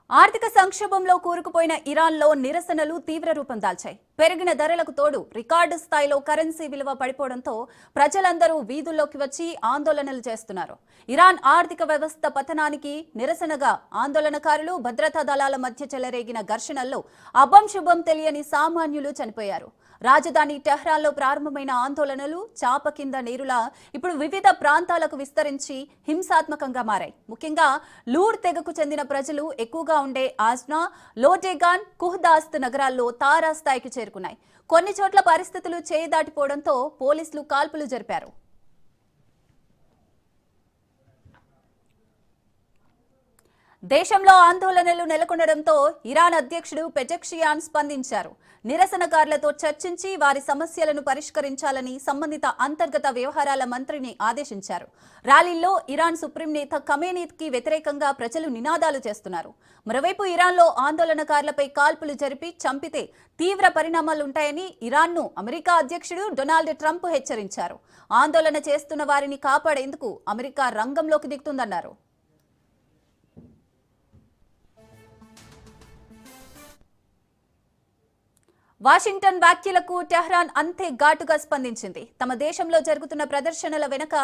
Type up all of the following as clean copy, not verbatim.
ఆర్థిక సంక్షోభంలో కూరుకుపోయిన ఇరాన్లో నిరసనలు తీవ్ర రూపం దాల్చాయి. పెరిగిన ధరలకు తోడు రికార్డు స్థాయిలో కరెన్సీ విలువ పడిపోవడంతో ప్రజలందరూ వీధుల్లోకి వచ్చి ఆందోళనలు చేస్తున్నారు. ఇరాన్ ఆర్థిక వ్యవస్థ పతనానికి నిరసనగా ఆందోళనకారులు, భద్రతా దళాల మధ్య చెలరేగిన ఘర్షణల్లో అభం శుభం తెలియని సామాన్యులు చనిపోయారు. రాజధాని టెహ్రాన్లో ప్రారంభమైన ఆందోళనలు చాప కింద నీరులా ఇప్పుడు వివిధ ప్రాంతాలకు విస్తరించి హింసాత్మకంగా మారాయి. ముఖ్యంగా లూర్ తెగకు చెందిన ప్రజలు ఎక్కువగా ఉండే ఆజ్నా, లోటేగాన్, కుహ్దాస్త్ నగరాల్లో తారాస్థాయికి చేరుకున్నాయి. కొన్ని చోట్ల పరిస్థితులు చేయి దాటిపోవడంతో పోలీసులు కాల్పులు జరిపారు. దేశంలో ఆందోళనలు నెలకొనడంతో ఇరాన్ అధ్యక్షుడు పెజెక్షియాన్ స్పందించారు. నిరసనకారులతో చర్చించి వారి సమస్యలను పరిష్కరించాలని సంబంధిత అంతర్గత వ్యవహారాల మంత్రిని ఆదేశించారు. ర్యాలీల్లో ఇరాన్ సుప్రీం నేత ఖమేనీకి వ్యతిరేకంగా ప్రజలు నినాదాలు చేస్తున్నారు. మరోవైపు ఇరాన్లో ఆందోళనకారులపై కాల్పులు జరిపి చంపితే తీవ్ర పరిణామాలుంటాయని ఇరాన్ను అమెరికా అధ్యక్షుడు డొనాల్డ్ ట్రంప్ హెచ్చరించారు. ఆందోళన చేస్తున్న వారిని కాపాడేందుకు అమెరికా రంగంలోకి దిగుతుందన్నారు. వాషింగ్టన్ వ్యాఖ్యలకు టెహ్రాన్ అంతే ఘాటుగా స్పందించింది. తమ దేశంలో జరుగుతున్న ప్రదర్శనల వెనుక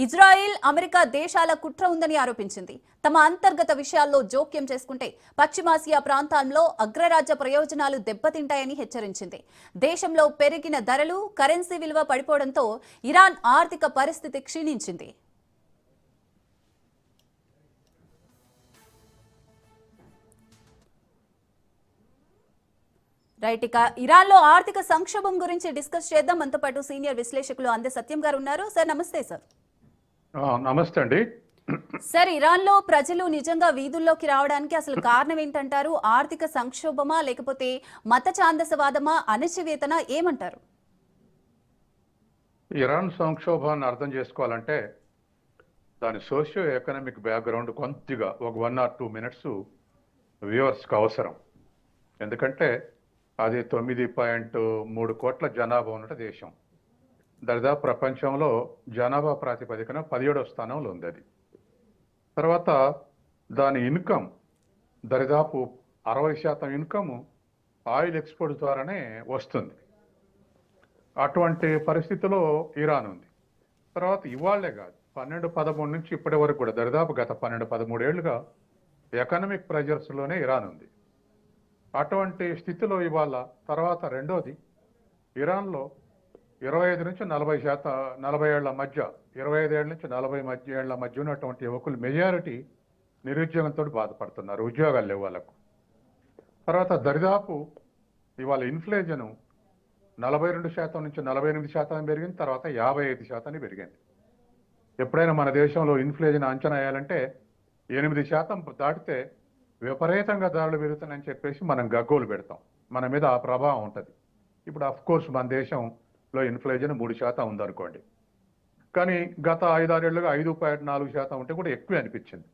ఇజ్రాయిల్, అమెరికా దేశాల కుట్ర ఉందని ఆరోపించింది. తమ అంతర్గత విషయాల్లో జోక్యం చేసుకుంటే పశ్చిమాసియా ప్రాంతాల్లో అగ్రరాజ్య ప్రయోజనాలు దెబ్బతింటాయని హెచ్చరించింది. దేశంలో పెరిగిన ధరలు, కరెన్సీ విలువ పడిపోవడంతో ఇరాన్ ఆర్థిక పరిస్థితి క్షీణించింది. రైట్, ఇక ఇరాన్లో ఆర్థిక సంక్షోభం గురించి డిస్కస్ చేద్దాం. మనతో పాటు సీనియర్ విశ్లేషకులు అందే సత్యం గారు ఉన్నారు. సార్ నమస్తే. సార్ నమస్తే అండి. సార్, ఇరాన్లో ప్రజలు నిజంగా వీధుల్లోకి రావడానికి అసలు కారణం ఏంటంటారు? ఆర్థిక సంక్షోభమా, లేకపోతే మత ఛాందసవాదమా, అణచివేతన, ఏమంటారు? ఇరాన్ సంక్షోభాన్ని అర్థం చేసుకోవాలంటే దాని సోషియో ఎకనామిక్ బ్యాక్గ్రౌండ్ కొద్దిగా ఒక 1 or 2 minutes వ్యూవర్స్కి అవసరం. ఎందుకంటే అది 9.3 కోట్ల జనాభా ఉన్న దేశం. దరిదాపు ప్రపంచంలో జనాభా ప్రాతిపదికన 17వ స్థానంలో ఉంది అది. తర్వాత దాని ఇన్కమ్ దరిదాపు 60% ఇన్కమ్ ఆయిల్ ఎక్స్పోర్ట్ ద్వారానే వస్తుంది. అటువంటి పరిస్థితిలో ఇరాన్ ఉంది. తర్వాత ఇవాళ్లే కాదు, 12-13 నుంచి ఇప్పటి వరకు కూడా దరిదాపు గత 12-13 ఏళ్లుగా ఎకనామిక్ ప్రెజర్స్లోనే ఇరాన్ ఉంది. అటువంటి స్థితిలో ఇవాళ తర్వాత రెండోది, ఇరాన్లో 25 నుంచి 40 ఏళ్ల మధ్య, 25 ఏళ్ల నుంచి 40 ఏళ్ల మధ్య ఉన్నటువంటి యువకులు మెజారిటీ నిరుద్యోగంతో బాధపడుతున్నారు, ఉద్యోగాలు లేవు వాళ్ళకు. తర్వాత దరిదాపు ఇవాళ ఇన్ఫ్లేషన్ 42% నుంచి 48% పెరిగింది. తర్వాత 55% పెరిగింది. ఎప్పుడైనా మన దేశంలో ఇన్ఫ్లేషన్ అంచనా వేయాలంటే 8% దాటితే విపరీతంగా ధరలు పెరుగుతున్నాయని చెప్పేసి మనం గగ్గోలు పెడతాం, మన మీద ఆ ప్రభావం ఉంటుంది. ఇప్పుడు కోర్స్ మన దేశంలో ఇన్ఫ్లేషన్ 3% ఉందనుకోండి, కానీ గత 5-6 ఏళ్ళుగా 5.4% ఉంటే కూడా ఎక్కువ అనిపించింది.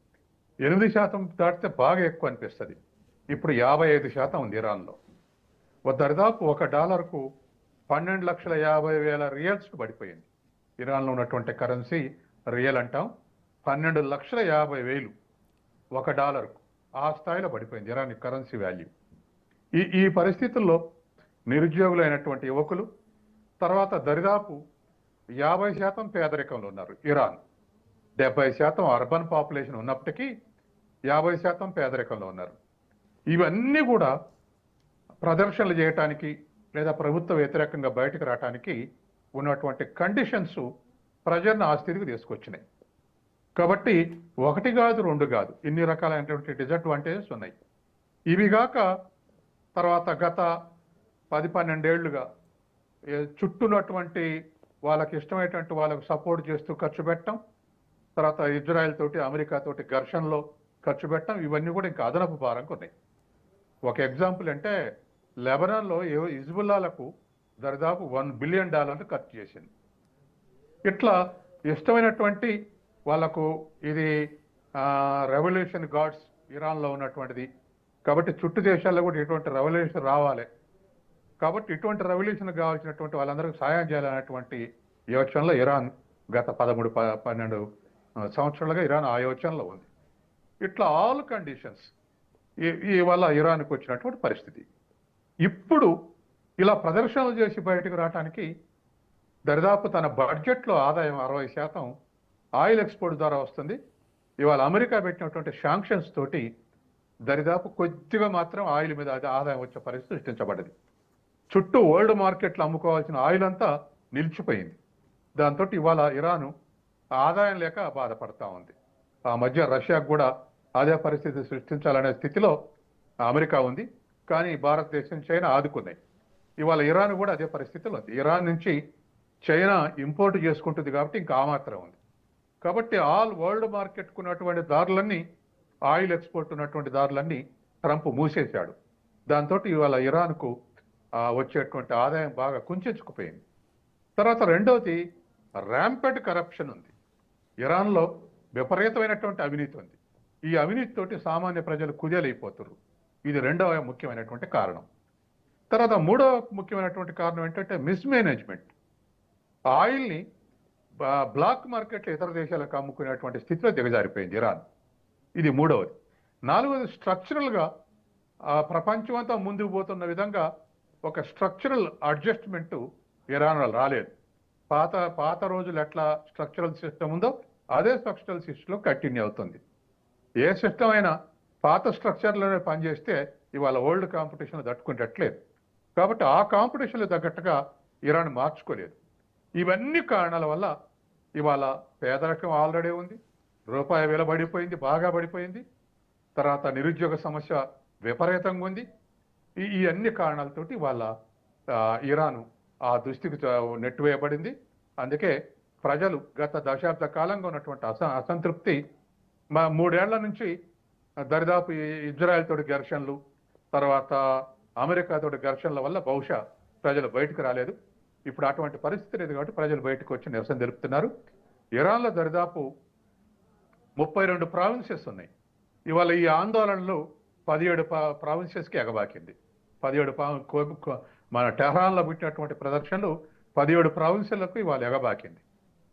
8% దాటితే బాగా ఎక్కువ అనిపిస్తుంది. ఇప్పుడు 55% ఉంది ఇరాన్లో. దరిదాపు $1కు 12,50,000 రియల్స్కి పడిపోయింది. ఇరాన్లో ఉన్నటువంటి కరెన్సీ రియల్ అంటాం, 12,50,000 $1. ఆ స్థాయిలో పడిపోయింది ఇరాన్ కరెన్సీ వాల్యూ. ఈ పరిస్థితుల్లో నిరుద్యోగులైనటువంటి యువకులు, తర్వాత దరిదాపు 50% పేదరికంలో ఉన్నారు. ఇరాన్ 70% అర్బన్ పాపులేషన్ ఉన్నప్పటికీ 50% పేదరికంలో ఉన్నారు. ఇవన్నీ కూడా ప్రదర్శనలు చేయటానికి లేదా ప్రభుత్వ వ్యతిరేకంగా బయటకు రావడానికి ఉన్నటువంటి కండిషన్స్ ప్రజలను ఆ స్థితికి తీసుకొచ్చినాయి. కాబట్టి 1 కాదు 2 కాదు, ఇన్ని రకాలైనటువంటి డిసడ్వాంటేజెస్ ఉన్నాయి. ఇవి కాక తర్వాత గత 10-12 ఏళ్లుగా చుట్టూనటువంటి వాళ్ళకి ఇష్టమైనటువంటి వాళ్ళకు సపోర్ట్ చేస్తూ ఖర్చు పెట్టడం, తర్వాత ఇజ్రాయెల్ తోటి అమెరికా తోటి ఘర్షణలో ఖర్చు పెట్టడం, ఇవన్నీ కూడా ఇంకా అదనపు భారంగా ఉన్నాయి. ఒక ఎగ్జాంపుల్ అంటే లెబనాన్లో హిజ్బుల్లాలకు దరిదాపు $1 బిలియన్ ఖర్చు చేసింది. ఇట్లా ఇష్టమైనటువంటి వాళ్ళకు ఇది రెవల్యూషన్ గాడ్స్ ఇరాన్లో ఉన్నటువంటిది. కాబట్టి చుట్టూ దేశాల్లో కూడా ఇటువంటి రెవల్యూషన్ రావాలి. కాబట్టి ఇటువంటి రెవల్యూషన్ కావాల్సినటువంటి వాళ్ళందరికీ సహాయం చేయాలనేటువంటి యోచనలో ఇరాన్ గత 13-12 సంవత్సరాలుగా ఇరాన్ ఆ యోచనలో ఉంది. ఇట్లా ఆల్ కండిషన్స్ ఇవాళ ఇరాన్కి వచ్చినటువంటి పరిస్థితి. ఇప్పుడు ఇలా ప్రదర్శనలు చేసి బయటకు రావడానికి దరిదాపు తన బడ్జెట్లో ఆదాయం 60% ఆయిల్ ఎక్స్పోర్ట్ ద్వారా వస్తుంది. ఇవాళ అమెరికా పెట్టినటువంటి శాంక్షన్స్ తోటి దరిదాపు కొద్దిగా మాత్రం ఆయిల్ మీద ఆదాయం వచ్చే పరిస్థితి సృష్టించబడ్డది. చుట్టూ వరల్డ్ మార్కెట్లో అమ్ముకోవాల్సిన ఆయిల్ అంతా నిలిచిపోయింది. దాంతో ఇవాళ ఇరాను ఆదాయం లేక బాధపడతా ఉంది. ఆ మధ్య రష్యాకు కూడా అదే పరిస్థితి సృష్టించాలనే స్థితిలో అమెరికా ఉంది. కానీ భారతదేశం, చైనా ఆదుకున్నాయి. ఇవాళ ఇరాన్ కూడా అదే పరిస్థితిలో ఉంది. ఇరాన్ నుంచి చైనా ఇంపోర్ట్ చేసుకుంటుంది కాబట్టి ఇంకా ఆ మాత్రం ఉంది. కాబట్టి ఆల్ వరల్డ్ మార్కెట్కు ఉన్నటువంటి దారులన్నీ, ఆయిల్ ఎక్స్పోర్ట్ ఉన్నటువంటి దారులన్నీ ట్రంప్ మూసేశాడు. దాంతో ఇవాళ ఇరాన్కు వచ్చేటువంటి ఆదాయం బాగా కుంచుకుపోయింది. తర్వాత రెండవది ర్యాంపెడ్ కరప్షన్ ఉంది. ఇరాన్లో విపరీతమైనటువంటి అవినీతి ఉంది. ఈ అవినీతి తోటి సామాన్య ప్రజలు కుదేలైపోతున్నారు. ఇది రెండవ ముఖ్యమైనటువంటి కారణం. తర్వాత మూడవ ముఖ్యమైనటువంటి కారణం ఏంటంటే మిస్మేనేజ్మెంట్. ఆయిల్ని బ్లాక్ మార్కెట్లో ఇతర దేశాలకు అమ్ముకునేటువంటి స్థితిలో దిగజారిపోయింది ఇరాన్. ఇది మూడవది. నాలుగవది స్ట్రక్చరల్గా ప్రపంచం అంతా ముందుకు పోతున్న విధంగా ఒక స్ట్రక్చరల్ అడ్జస్ట్మెంటు ఇరాన్లో రాలేదు. పాత రోజులు ఎట్లా స్ట్రక్చరల్ సిస్టమ్ ఉందో అదే స్ట్రక్చరల్ సిస్టంలో కంటిన్యూ అవుతుంది. ఏ సిస్టమ్ అయినా పాత స్ట్రక్చర్లోనే పనిచేస్తే ఇవాళ వరల్డ్ కాంపిటీషన్లో తట్టుకునేటట్లేదు. కాబట్టి ఆ కాంపిటీషన్లో తగ్గట్టుగా ఇరాన్ మార్చుకోలేదు. ఇవన్నీ కారణాల వల్ల ఇవాళ పేదరికం ఆల్రెడీ ఉంది, రూపాయి విలువ పడిపోయింది, బాగా పడిపోయింది. తర్వాత నిరుద్యోగ సమస్య విపరీతంగా ఉంది. ఈ అన్ని కారణాలతోటి ఇవాళ ఇరాను ఆ దుస్థితికి నెట్టివేయబడింది. అందుకే ప్రజలు గత దశాబ్ద కాలంగా ఉన్నటువంటి అసంతృప్తి 3 ఏళ్ల నుంచి దరిదాపు ఇజ్రాయెల్ తోటి ఘర్షణలు, తర్వాత అమెరికా తోటి ఘర్షణల వల్ల బహుశా ప్రజలు బయటకు రాలేదు. ఇప్పుడు అటువంటి పరిస్థితి లేదు కాబట్టి ప్రజలు బయటకు వచ్చి నిరసన తెలుపుతున్నారు. ఇరాన్లో దరిదాపు 32 ప్రావిన్సెస్ ఉన్నాయి. ఇవాళ ఈ ఆందోళనలు 17 ప్రావిన్సెస్కి ఎగబాకింది. 17 మన టెహరాన్లో పుట్టినటువంటి ప్రదర్శనలు 17 ప్రావిన్సులకు ఇవాళ ఎగబాకింది.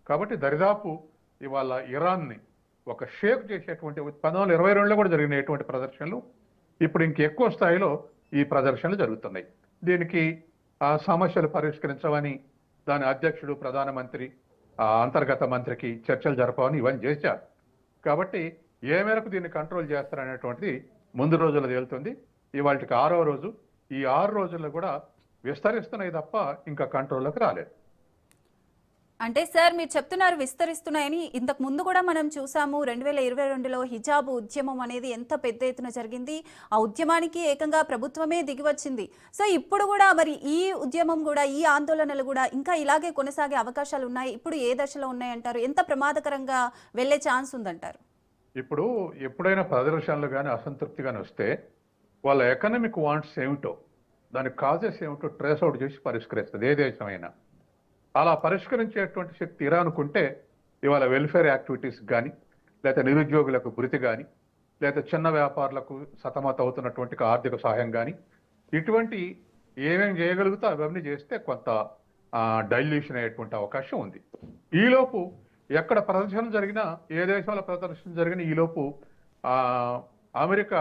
కాబట్టి దరిదాపు ఇవాళ ఇరాన్ని ఒక షేక్ చేసేటువంటి 1922లో కూడా జరిగినటువంటి ప్రదర్శనలు ఇప్పుడు ఇంకెక్కువ స్థాయిలో ఈ ప్రదర్శనలు జరుగుతున్నాయి. దీనికి సమస్యలు పరిష్కరించవని దాని అధ్యక్షుడు, ప్రధానమంత్రి, అంతర్గత మంత్రికి చర్చలు జరపవని ఇవన్నీ చేశారు. కాబట్టి ఏ మేరకు దీన్ని కంట్రోల్ చేస్తారనేటువంటిది ముందు రోజుల్లో తేలుతుంది. ఇవాళకి 6వ రోజు. ఈ 6 రోజుల్లో కూడా విస్తరిస్తున్నాయి తప్ప ఇంకా కంట్రోల్లోకి రాలేదు. అంటే సార్ మీరు చెప్తున్నారు విస్తరిస్తున్నాయని. ఇంతకు ముందు కూడా మనం చూసాము 2022లో హిజాబ్ ఉద్యమం అనేది ఎంత పెద్ద ఎత్తున జరిగింది. ఆ ఉద్యమానికి ఏకంగా ప్రభుత్వమే దిగివచ్చింది. సో ఇప్పుడు కూడా మరి ఈ ఉద్యమం కూడా, ఈ ఆందోళనలు కూడా ఇంకా ఇలాగే కొనసాగే అవకాశాలు ఉన్నాయి. ఇప్పుడు ఏ దశలో ఉన్నాయంటారు? ఎంత ప్రమాదకరంగా వెళ్ళే ఛాన్స్ ఉందంటారు? ఇప్పుడు ఎప్పుడైనా ప్రదర్శనలు కానీ అసంతృప్తి కానీ వస్తే వాళ్ళ ఎకనామిక్ వాంట్స్ ఏమిటో, దానికి కాజెస్ ఏమిటో ట్రేస్ అవుట్ చేసి పరిష్కరిస్తుంది ఏ దేశమైనా. అలా పరిష్కరించేటువంటి శక్తి ఇరాన్కుంటే ఇవాళ వెల్ఫేర్ యాక్టివిటీస్ కానీ, లేదా నిరుద్యోగులకు భృతి కానీ, లేదా చిన్న వ్యాపారులకు సతమత అవుతున్నటువంటి ఆర్థిక సహాయం కానీ, ఇటువంటి ఏమేమి చేయగలుగుతా అవన్నీ చేస్తే కొంత డైల్యూషన్ అయ్యేటువంటి అవకాశం ఉంది. ఈలోపు ఎక్కడ ప్రదర్శన జరిగినా, ఏ దేశంలో ప్రదర్శన జరిగినా ఈలోపు అమెరికా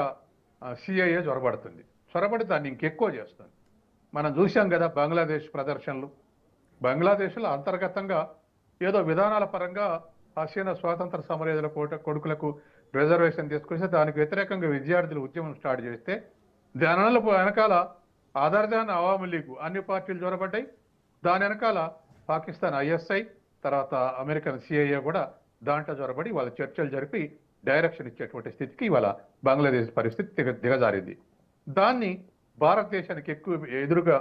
సిఐఏ చొరబడుతుంది. చొరబడి దాన్ని ఇంకెక్కువ చేస్తుంది. మనం చూసాం కదా బంగ్లాదేశ్ ప్రదర్శనలు. బంగ్లాదేశ్లో అంతర్గతంగా ఏదో విధానాల పరంగా హసీనా స్వాతంత్ర సమరయోధుల కొడుకులకు రిజర్వేషన్ తీసుకొస్తే దానికి వ్యతిరేకంగా విద్యార్థులు ఉద్యమం స్టార్ట్ చేస్తే దాని వెనకాల ఆధార్దాన్ అవామీ లీగ్ అన్ని పార్టీలు చొరబడ్డాయి. దాని వెనకాల పాకిస్తాన్ ISI, తర్వాత అమెరికన్ CIA కూడా దాంట్లో చొరబడి వాళ్ళ చర్చలు జరిపి డైరెక్షన్ ఇచ్చేటువంటి స్థితికి ఇవాళ బంగ్లాదేశ్ పరిస్థితి దిగజారింది. దాన్ని భారతదేశానికి ఎదురుగా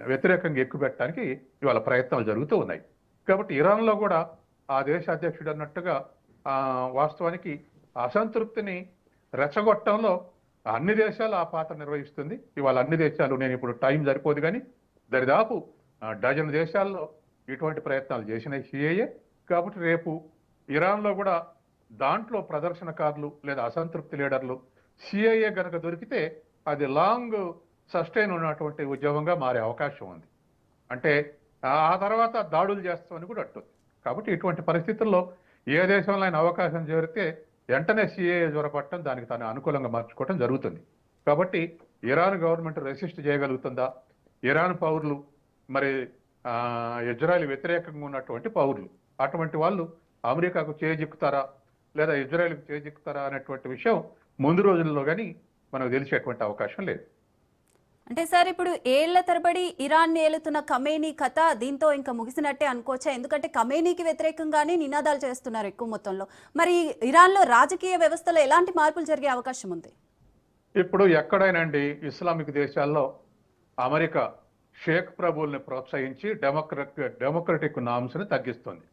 వ్యతిరేకంగా ఎక్కువ పెట్టడానికి ఇవాళ ప్రయత్నాలు జరుగుతూ ఉన్నాయి. కాబట్టి ఇరాన్లో కూడా ఆ దేశ అధ్యక్షుడు అన్నట్టుగా వాస్తవానికి అసంతృప్తిని రెచ్చగొట్టడంలో అన్ని దేశాలు ఆ పాత్ర నిర్వహిస్తుంది. ఇవాళ అన్ని దేశాలు, నేను ఇప్పుడు టైం సరిపోదు కానీ దరిదాపు డజన్ దేశాల్లో ఇటువంటి ప్రయత్నాలు చేసినాయి CIA. కాబట్టి రేపు ఇరాన్లో కూడా దాంట్లో ప్రదర్శనకారులు లేదా అసంతృప్తి లీడర్లు CIA కనుక దొరికితే అది లాంగ్ సస్టైన్ ఉన్నటువంటి ఉద్యమంగా మారే అవకాశం ఉంది. అంటే ఆ తర్వాత దాడులు చేస్తామని కూడా అంటుంది. కాబట్టి ఇటువంటి పరిస్థితుల్లో ఏ దేశంలో అయినా అవకాశం చేరితే వెంటనే సిఏఏ జ్వరపట్టడం దానికి తాను అనుకూలంగా మార్చుకోవడం జరుగుతుంది. కాబట్టి ఇరాన్ గవర్నమెంట్ రెసిస్ట్ చేయగలుగుతుందా? ఇరాన్ పౌరులు మరి ఇజ్రాయెల్ వ్యతిరేకంగా ఉన్నటువంటి పౌరులు, అటువంటి వాళ్ళు అమెరికాకు చేజిక్కుతారా లేదా ఇజ్రాయెల్కు చేజిక్కుతారా అనేటువంటి విషయం ముందు రోజుల్లో కానీ మనకు తెలిసేటువంటి అవకాశం లేదు. అంటే సార్ ఇప్పుడు ఏళ్ల తరబడి ఇరాన్ ఏలుతున్న ఖమేనీ కథ దీంతో ఇంకా ముగిసినట్టే అనుకోవచ్చా? ఎందుకంటే ఖమేనీకి వ్యతిరేకంగానే నినాదాలు చేస్తున్నారు ఎక్కువ మొత్తంలో. మరి ఇరాన్లో రాజకీయ వ్యవస్థలో ఎలాంటి మార్పులు జరిగే అవకాశం ఉంది? ఇప్పుడు ఎక్కడైనండి ఇస్లామిక్ దేశాల్లో అమెరికా షేక్ ప్రభుల్ని ప్రోత్సహించి డెమోక్రటిక్ నామ్స్ని తగ్గిస్తుంది.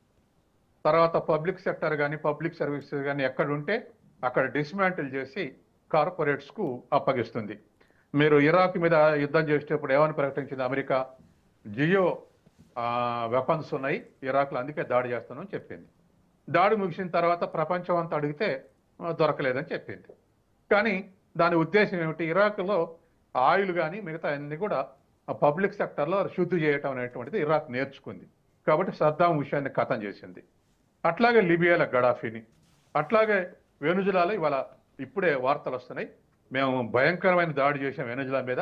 తర్వాత పబ్లిక్ సెక్టర్ కానీ పబ్లిక్ సర్వీసెస్ కానీ ఎక్కడుంటే అక్కడ డిస్మాంటిల్ చేసి కార్పొరేట్స్కు అప్పగిస్తుంది. మీరు ఇరాక్ మీద యుద్ధం చేసేటప్పుడు ఏమని ప్రకటించింది అమెరికా? జియో వెపన్స్ ఉన్నాయి ఇరాక్లో, అందుకే దాడి చేస్తానని చెప్పింది. దాడి ముగిసిన తర్వాత ప్రపంచం అంతా అడిగితే దొరకలేదని చెప్పింది. కానీ దాని ఉద్దేశం ఏమిటి? ఇరాక్లో ఆయిల్ కానీ మిగతా అన్ని కూడా పబ్లిక్ సెక్టర్లో శుద్ధి చేయటం అనేటువంటిది ఇరాక్ నేర్చుకుంది. కాబట్టి సద్దాం హుసేన్ని ఖతం చేసింది. అట్లాగే లిబియాలో గడాఫీని, అట్లాగే వెనుజులాలో ఇవాళ ఇప్పుడే వార్తలు వస్తున్నాయి, మేము భయంకరమైన దాడి చేసాం వెనుజులా మీద,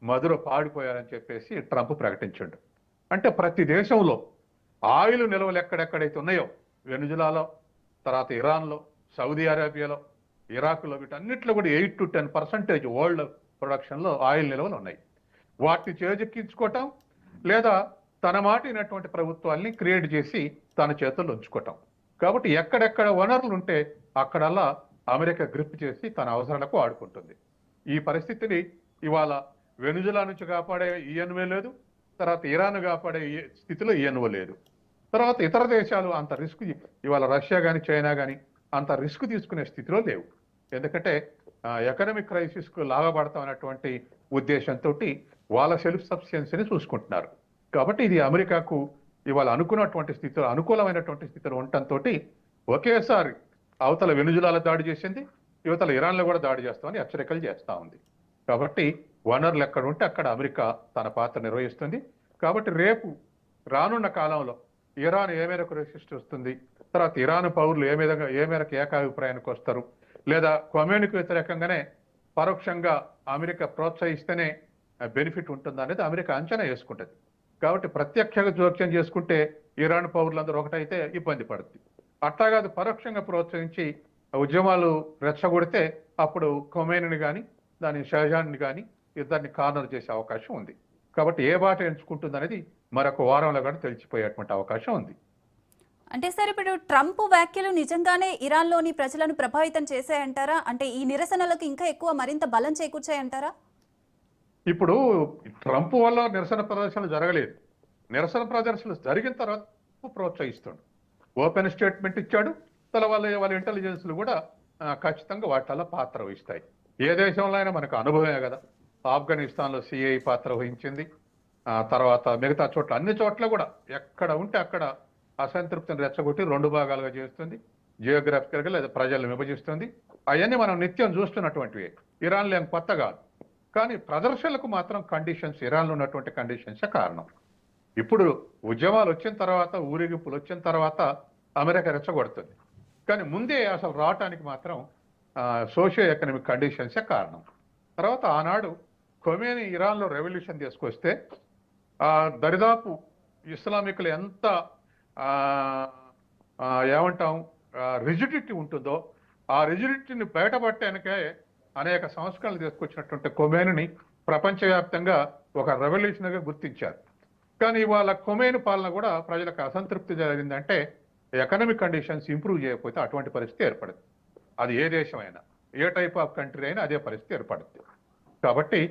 మధుర పాడిపోయారని చెప్పేసి ట్రంప్ ప్రకటించాడు. అంటే ప్రతి దేశంలో ఆయిల్ నిల్వలు ఎక్కడెక్కడైతే ఉన్నాయో వెనుజులాలో, తర్వాత ఇరాన్లో, సౌదీ అరేబియాలో, ఇరాక్లో, వీటన్నిటిలో కూడా 8 to 10% వరల్డ్ ప్రొడక్షన్లో ఆయిల్ నిల్వలు ఉన్నాయి. వాటిని చేజెక్కించుకోవటం లేదా తన మాటినటువంటి ప్రభుత్వాల్ని క్రియేట్ చేసి తన చేతుల్లో ఉంచుకోవటం. కాబట్టి ఎక్కడెక్కడ వనరులు ఉంటే అక్కడల్లా అమెరికా గ్రిప్ చేసి తన అవసరాలకు వాడుకుంటుంది. ఈ పరిస్థితిని ఇవాళ వెనుజులా నుంచి కాపాడే ఈఎన్ఓ లేదు, తర్వాత ఇరాన్ కాపాడే స్థితిలో ఈఎన్ఓ లేదు. తర్వాత ఇతర దేశాలు అంత రిస్క్, ఇవాళ రష్యా కానీ చైనా కానీ అంత రిస్క్ తీసుకునే స్థితిలో లేవు. ఎందుకంటే ఎకనామిక్ క్రైసిస్కు లాభపడతాం అనేటువంటి ఉద్దేశంతో వాళ్ళ సెల్ఫ్ సఫిషియన్సీని చూసుకుంటున్నారు. కాబట్టి ఇది అమెరికాకు ఇవాళ అనుకున్నటువంటి స్థితిలో, అనుకూలమైనటువంటి స్థితిలో ఉండటంతో ఒకేసారి అవతల వెనుజులాలో దాడి చేసింది, యువతల ఇరాన్లో కూడా దాడి చేస్తామని హెచ్చరికలు చేస్తూ ఉంది. కాబట్టి వనరులు ఎక్కడ ఉంటే అక్కడ అమెరికా తన పాత్ర నిర్వహిస్తుంది. కాబట్టి రేపు రానున్న కాలంలో ఇరాన్ ఏ మేరకు రెసిస్ట్ వస్తుంది, తర్వాత ఇరాన్ పౌరులు ఏ మేరకు ఏకాభిప్రాయానికి వస్తారు, లేదా ఖమేనీకి వ్యతిరేకంగానే పరోక్షంగా అమెరికా ప్రోత్సహిస్తేనే బెనిఫిట్ ఉంటుందా అనేది అమెరికా అంచనా వేసుకుంటుంది. కాబట్టి ప్రత్యక్షంగా జోక్యం చేసుకుంటే ఇరాన్ పౌరులందరూ ఒకటైతే ఇబ్బంది పడుతుంది. అట్లా కాదు, పరోక్షంగా ప్రోత్సహించి ఉద్యమాలు రెచ్చగొడితే అప్పుడు ఖమేనీని కానీ దాని షహజాన్ని కానీ ఇద్దరిని కార్నర్ చేసే అవకాశం ఉంది. కాబట్టి ఏ బాట ఎంచుకుంటుంది అనేది మరొక వారంలో కూడా తెలిసిపోయేటువంటి అవకాశం ఉంది. అంటే సార్ ఇప్పుడు ట్రంప్ వ్యాఖ్యలు నిజంగానే ఇరాన్లోని ప్రజలను ప్రభావితం చేశాయంటారా? అంటే ఈ నిరసనలకు ఇంకా ఎక్కువ మరింత బలం చేకూర్చాయంటారా? ఇప్పుడు ట్రంప్ వల్ల నిరసన ప్రదర్శనలు జరగలేదు. నిరసన ప్రదర్శనలు జరిగిన తర్వాత ప్రోత్సహిస్తాడు, ఓపెన్ స్టేట్మెంట్ ఇచ్చాడు. వాళ్ళ ఇంటెలిజెన్స్లు కూడా ఖచ్చితంగా వాటిల్లో పాత్ర వహిస్తాయి. ఏ దేశంలో అయినా మనకు అనుభవమే కదా. ఆఫ్ఘనిస్తాన్లో సిఐ పాత్ర వహించింది. తర్వాత మిగతా చోట్ల, అన్ని చోట్ల కూడా ఎక్కడ ఉంటే అక్కడ అసంతృప్తిని రెచ్చగొట్టి 2 భాగాలుగా చేస్తుంది, జియోగ్రఫికల్గా లేదా ప్రజలను విభజిస్తుంది. అవన్నీ మనం నిత్యం చూస్తున్నటువంటివి. ఇరాన్లో ఏం కొత్త కాదు. కానీ ప్రదర్శనలకు మాత్రం కండిషన్స్, ఇరాన్లో ఉన్నటువంటి కండిషన్సే కారణం. ఇప్పుడు ఉద్యమాలు వచ్చిన తర్వాత, ఊరేగింపులు వచ్చిన తర్వాత అమెరికా రెచ్చగొడుతుంది. కానీ ముందే అసలు రావటానికి మాత్రం సోషియో ఎకనామిక్ కండిషన్సే కారణం. తర్వాత ఆనాడు ఖమేనీ ఇరాన్లో రెవల్యూషన్ తీసుకొస్తే దరిదాపు ఇస్లామికులు ఎంత ఏమంటాం రిజిడిటీ ఉంటుందో ఆ రిజిడిటీని బయటపట్టడానికే అనేక సంస్కరణలు తీసుకొచ్చినటువంటి ఖమేనీని ప్రపంచవ్యాప్తంగా ఒక రెవల్యూషన్గా గుర్తించారు. కానీ ఇవాళ ఖమేనీ పాలన కూడా ప్రజలకు అసంతృప్తి జరిగిందంటే ఎకనామిక్ కండిషన్స్ ఇంప్రూవ్ చేయకపోతే అటువంటి పరిస్థితి ఏర్పడుతుంది. అది ఏ దేశమైనా, ఏ టైప్ ఆఫ్ కంట్రీ అయినా అదే పరిస్థితి ఏర్పడుతుంది. కాబట్టి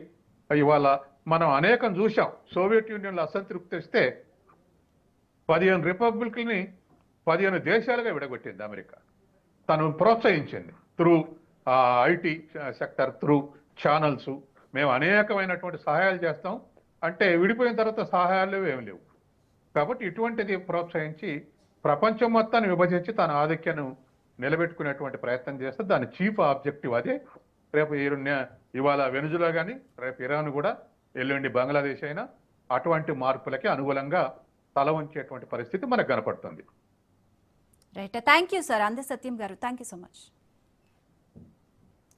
ఇవాళ మనం అనేకం చూసాం. సోవియట్ యూనియన్లో అసంతృప్తి వస్తే 15 రిపబ్లిక్ని 15 దేశాలుగా విడగొట్టింది అమెరికా. తను ప్రోత్సహించింది through IT sector, through channels. మేము అనేకమైనటువంటి సహాయాలు చేస్తాం అంటే విడిపోయిన తర్వాత సహాయాలు ఏమి లేవు. కాబట్టి ఇటువంటిది ప్రోత్సహించి ప్రపంచం మొత్తాన్ని విభజించి తన ఆధిక్యను నిలబెట్టుకునేటువంటి ప్రయత్నం చేస్తే దాని చీఫ్ ఆబ్జెక్టివ్ అదే. రేపు ఇవాళ వెనుజులా కానీ రేపు ఇరాన్ కూడా, ఎల్లుండి బంగ్లాదేశ్ అయినా అటువంటి మార్పులకి అనుకూలంగా తల ఉంచేటువంటి పరిస్థితి మనకు కనపడుతుంది. Right, thank you sir. అందే సత్యం గారు, థ్యాంక్ యూ సో మచ్.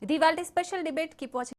ఇది ఇవాల్టి స్పెషల్ డిబేట్. Keep watching.